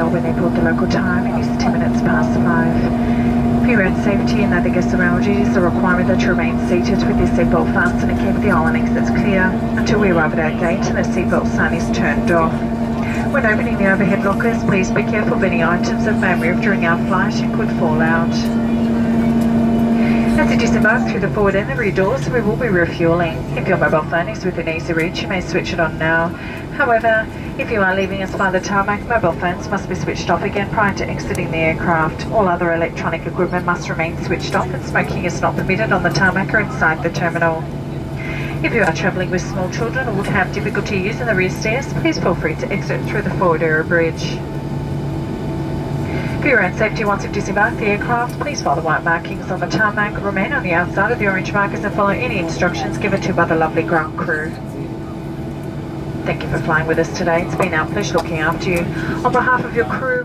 Melbourne Airport, the local time. It is 10 minutes past 5. For your own safety and other guests around you, it is a requirement that you remain seated with your seatbelt fastened and keep the aisle exits clear until we arrive at our gate and the seatbelt sign is turned off. When opening the overhead lockers, please be careful of any items that may move during our flight and could fall out. As you disembark through the forward and the rear doors, we will be refuelling. If your mobile phone is within easy reach, you may switch it on now. However, if you are leaving us by the tarmac, mobile phones must be switched off again prior to exiting the aircraft. All other electronic equipment must remain switched off, and smoking is not permitted on the tarmac or inside the terminal. If you are travelling with small children or would have difficulty using the rear stairs, please feel free to exit through the forward area bridge. For your own safety, once you've disembarked the aircraft, please follow the white markings on the tarmac, remain on the outside of the orange markers and follow any instructions given to you by the lovely ground crew. Thank you for flying with us today. It's been our pleasure looking after you. On behalf of your crew,